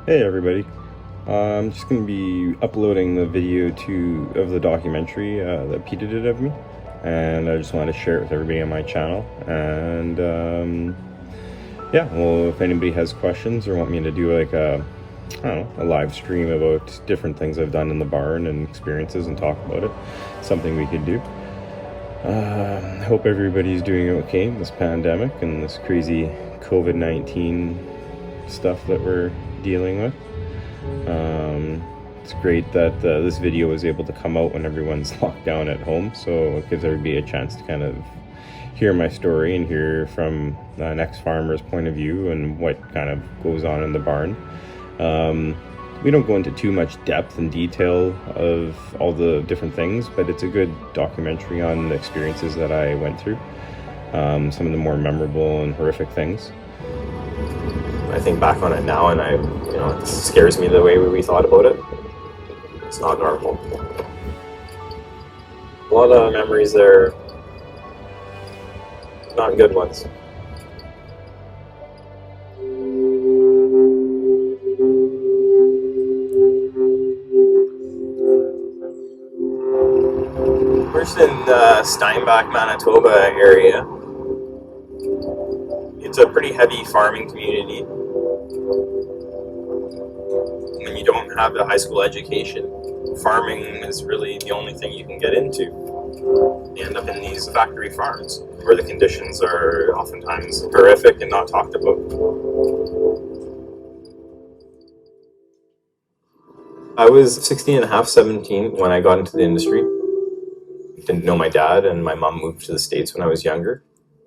Hey everybody. I'm just going to be uploading the video of the documentary that Peter did of me, and I just wanted to share it with everybody on my channel. And yeah, well, if anybody has questions or want me to do like I don't know, a live stream about different things I've done in the barn and experiences and talk about it, something we could do. I hope everybody's doing okay in this pandemic and this crazy COVID-19 stuff that we're dealing with. It's great that this video was able to come out when everyone's locked down at home, so it gives everybody a chance to kind of hear my story and hear from an ex-farmer's point of view and what kind of goes on in the barn. We don't go into too much depth and detail of all the different things, but it's a good documentary on the experiences that I went through, some of the more memorable and horrific things. I think back on it now, and it scares me the way we thought about it. It's not normal. A lot of memories there, not good ones. We're just in Steinbach, Manitoba area. It's a pretty heavy farming community. When you don't have a high school education, farming is really the only thing you can get into. You end up in these factory farms where the conditions are oftentimes horrific and not talked about. I was 16 and a half, 17 when I got into the industry. Didn't know my dad, and my mom moved to the States when I was younger.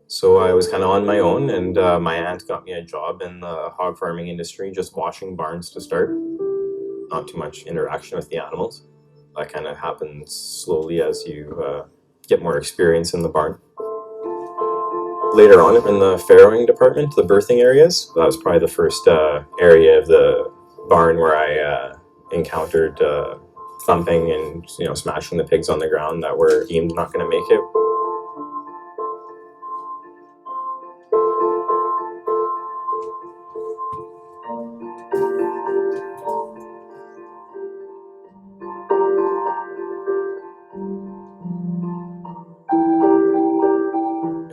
So I was kind of on my own, and my aunt got me a job in the hog farming industry, just washing barns to start. Not too much interaction with the animals. That kind of happens slowly as you get more experience in the barn. Later on, in the farrowing department, the birthing areas, that was probably the first area of the barn where I encountered thumping and smashing the pigs on the ground that were deemed not going to make it.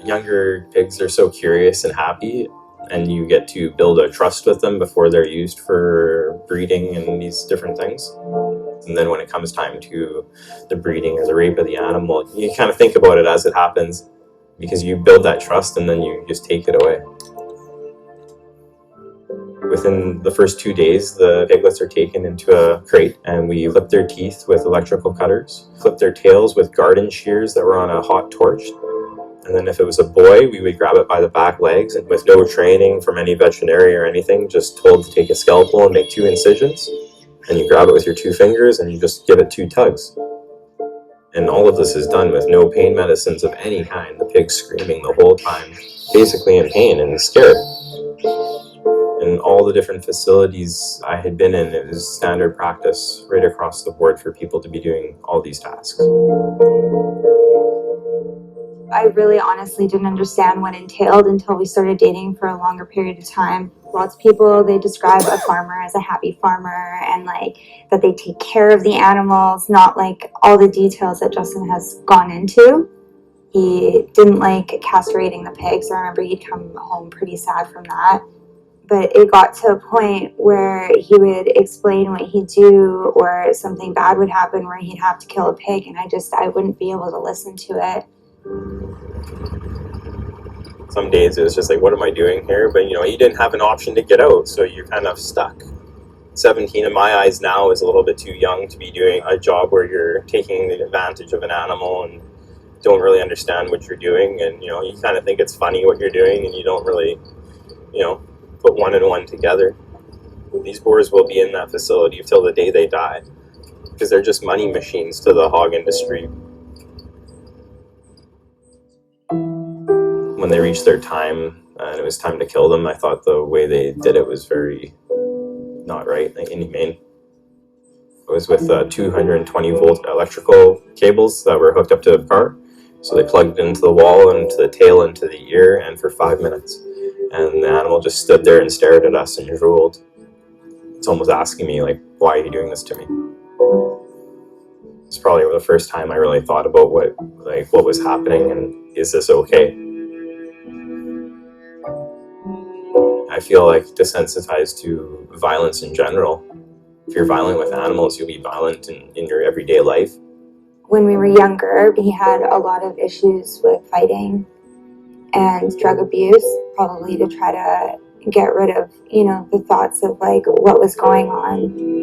Younger pigs are so curious and happy, and you get to build a trust with them before they're used for breeding and these different things. And then when it comes time to the breeding or the rape of the animal, you kind of think about it as it happens, because you build that trust and then you just take it away. Within the first 2 days, the piglets are taken into a crate, and we clip their teeth with electrical cutters, clip their tails with garden shears that were on a hot torch. And then if it was a boy, we would grab it by the back legs, and with no training from any veterinary or anything, just told to take a scalpel and make 2 incisions. And you grab it with your 2 fingers and you just give it 2 tugs. And all of this is done with no pain medicines of any kind. The pig's screaming the whole time, basically in pain and scared. In all the different facilities I had been in, it was standard practice right across the board for people to be doing all these tasks. I really honestly didn't understand what it entailed until we started dating for a longer period of time. Lots of people, they describe a farmer as a happy farmer and that they take care of the animals, not all the details that Justin has gone into. He didn't like castrating the pigs. I remember he'd come home pretty sad from that. But it got to a point where he would explain what he'd do, or something bad would happen where he'd have to kill a pig, and I wouldn't be able to listen to it. Some days it was just like, what am I doing here? But you didn't have an option to get out, so you're kind of stuck. 17 in my eyes now is a little bit too young to be doing a job where you're taking the advantage of an animal and don't really understand what you're doing, and you kind of think it's funny what you're doing, and you don't really put one and one together. These boars will be in that facility until the day they die, because they're just money machines to the hog industry. When they reached their time and it was time to kill them, I thought the way they did it was very not right, inhumane. It was with 220 volt electrical cables that were hooked up to the car. So they plugged it into the wall, into the tail, into the ear, and for 5 minutes. And the animal just stood there and stared at us and drooled. It's almost asking me, like, why are you doing this to me? It's probably the first time I really thought about what was happening and is this okay? I feel like desensitized to violence in general. If you're violent with animals, you'll be violent in your everyday life. When we were younger, he had a lot of issues with fighting and drug abuse, probably to try to get rid of, the thoughts of like what was going on.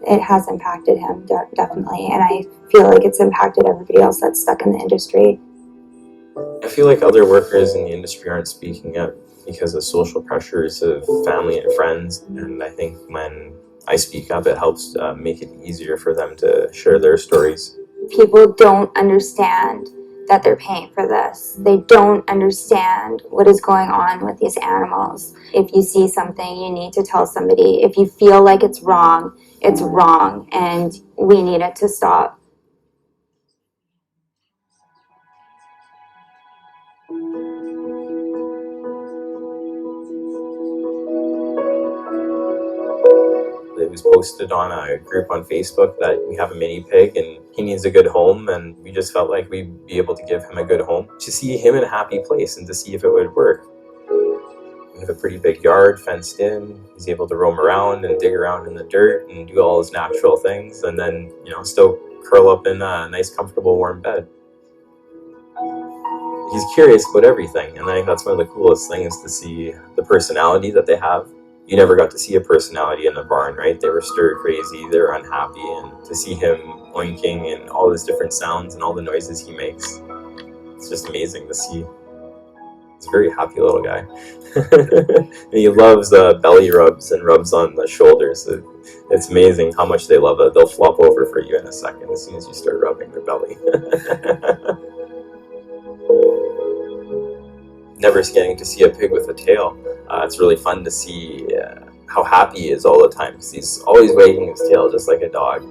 It has impacted him, definitely, and I feel like it's impacted everybody else that's stuck in the industry. I feel like other workers in the industry aren't speaking up because of social pressures of family and friends, and I think when I speak up, it helps make it easier for them to share their stories. People don't understand that they're paying for this. They don't understand what is going on with these animals. If you see something, you need to tell somebody. If you feel like it's wrong, and we need it to stop. It was posted on a group on Facebook that we have a mini pig and he needs a good home, and we just felt like we'd be able to give him a good home, to see him in a happy place and to see if it would work. We have a pretty big yard, fenced in. He's able to roam around and dig around in the dirt and do all his natural things, and then, still curl up in a nice, comfortable, warm bed. He's curious about everything, and I think that's one of the coolest things, to see the personality that they have. You never got to see a personality in the barn, right? They were stir crazy, they were unhappy, and to see him oinking and all his different sounds and all the noises he makes, it's just amazing to see. He's a very happy little guy. And he loves belly rubs and rubs on the shoulders. It's amazing how much they love it. They'll flop over for you in a second as soon as you start rubbing their belly. Never getting to see a pig with a tail. It's really fun to see how happy he is all the time, because he's always wagging his tail just like a dog.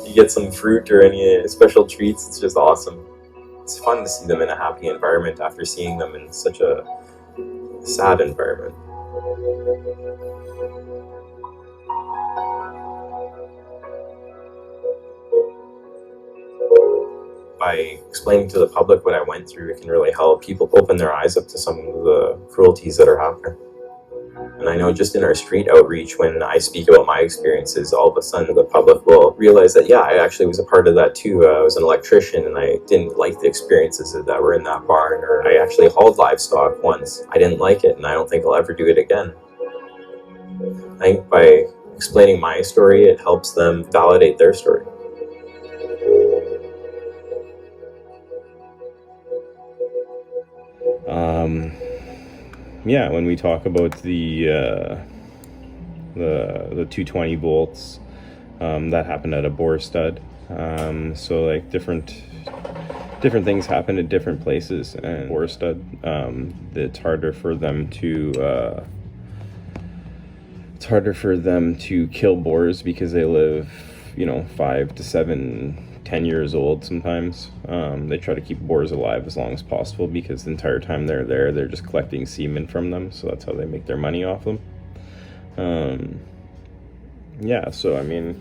You get some fruit or any special treats, it's just awesome. It's fun to see them in a happy environment after seeing them in such a sad environment. By explaining to the public what I went through, it can really help people open their eyes up to some of the cruelties that are happening. And I know just in our street outreach, when I speak about my experiences, all of a sudden the public will realize that, yeah, I actually was a part of that too. I was an electrician and I didn't like the experiences that were in that barn, or I actually hauled livestock once. I didn't like it, and I don't think I'll ever do it again. I think by explaining my story, it helps them validate their story. Yeah, when we talk about the 220 volts, that happened at a Boar Stud. So like different things happen at different places, and Boar Stud, it's harder for them to kill boars because they live 5 to 7, 10 years old sometimes. They try to keep boars alive as long as possible, because the entire time they're there, they're just collecting semen from them, so that's how they make their money off them. So I mean,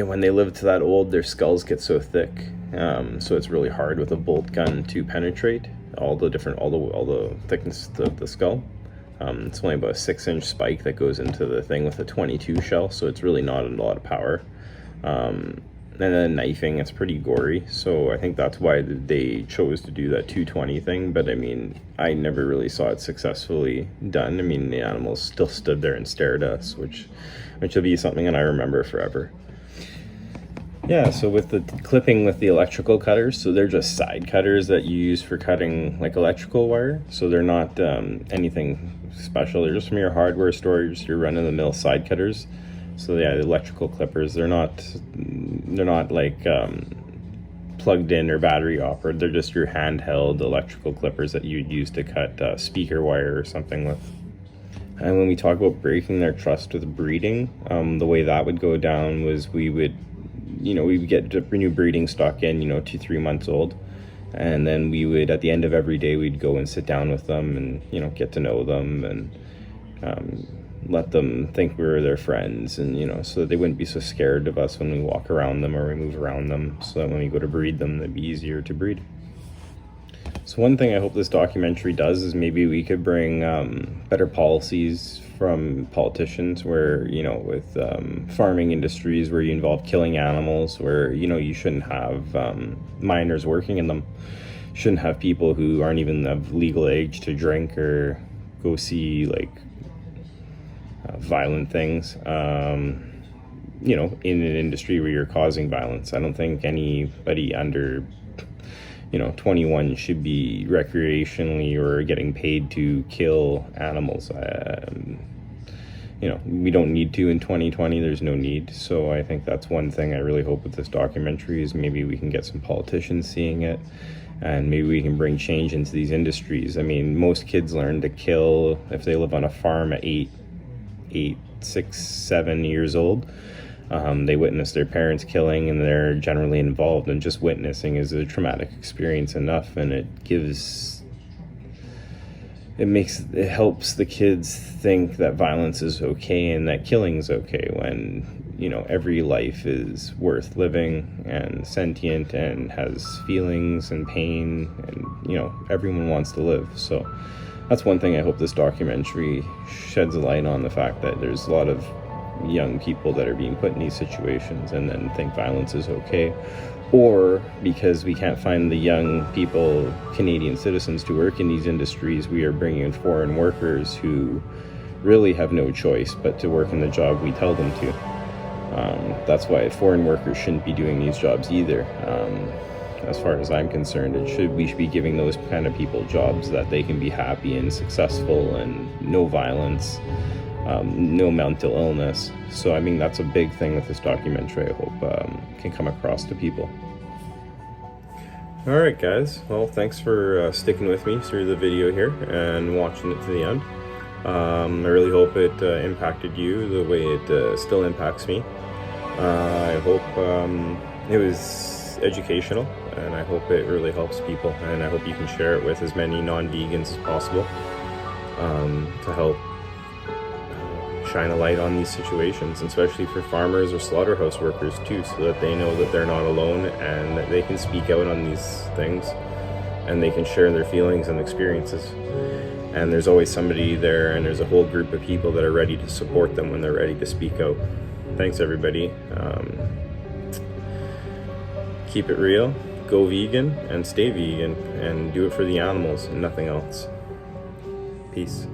when they live to that old, their skulls get so thick, so it's really hard with a bolt gun to penetrate all the thickness of the skull. It's only about a 6-inch spike that goes into the thing with a 22 shell, so it's really not a lot of power. And then knifing, it's pretty gory, so I think that's why they chose to do that 220 thing. But I mean, I never really saw it successfully done. I mean, the animals still stood there and stared at us, which will be something that I remember forever. Yeah, so with the clipping with the electrical cutters, so they're just side cutters that you use for cutting like electrical wire. So they're not anything special. They're just from your hardware store, just your run-of-the-mill side cutters. So yeah, the electrical clippers, they're not like plugged in or battery operated. They're just your handheld electrical clippers that you'd use to cut speaker wire or something with. And when we talk about breaking their trust with breeding, the way that would go down was we would get new breeding stock in, 2-3 months old. And then we would, at the end of every day, we'd go and sit down with them and, get to know them and let them think we were their friends, and so that they wouldn't be so scared of us when we walk around them or we move around them, so that when we go to breed them, they'd be easier to breed. So one thing I hope this documentary does is maybe we could bring better policies from politicians where, with farming industries where you involve killing animals, where, you shouldn't have minors working in them. Shouldn't have people who aren't even of legal age to drink or go see violent things, in an industry where you're causing violence. I don't think anybody under 21 should be recreationally or getting paid to kill animals. We don't need to in 2020. There's no need. So I think that's one thing I really hope with this documentary is maybe we can get some politicians seeing it, and maybe we can bring change into these industries. I mean, most kids learn to kill if they live on a farm at 6, 7 years old. They witness their parents killing, and they're generally involved, and just witnessing is a traumatic experience enough, and it helps the kids think that violence is okay and that killing is okay, when every life is worth living and sentient and has feelings and pain, and everyone wants to live. So that's one thing I hope this documentary sheds a light on, the fact that there's a lot of young people that are being put in these situations and then think violence is okay, or because we can't find the young people, Canadian citizens, to work in these industries, we are bringing in foreign workers who really have no choice but to work in the job we tell them to. That's why foreign workers shouldn't be doing these jobs either. As far as I'm concerned, we should be giving those kind of people jobs that they can be happy and successful and no violence, no mental illness. So I mean, that's a big thing with this documentary I hope can come across to people. Alright guys, well thanks for sticking with me through the video here and watching it to the end. I really hope it impacted you the way it still impacts me. I hope it was educational, and I hope it really helps people, and I hope you can share it with as many non-vegans as possible to help shine a light on these situations, especially for farmers or slaughterhouse workers too, so that they know that they're not alone and that they can speak out on these things and they can share their feelings and experiences. And there's always somebody there, and there's a whole group of people that are ready to support them when they're ready to speak out. Thanks everybody. Keep it real, go vegan, and stay vegan, and do it for the animals and nothing else. Peace.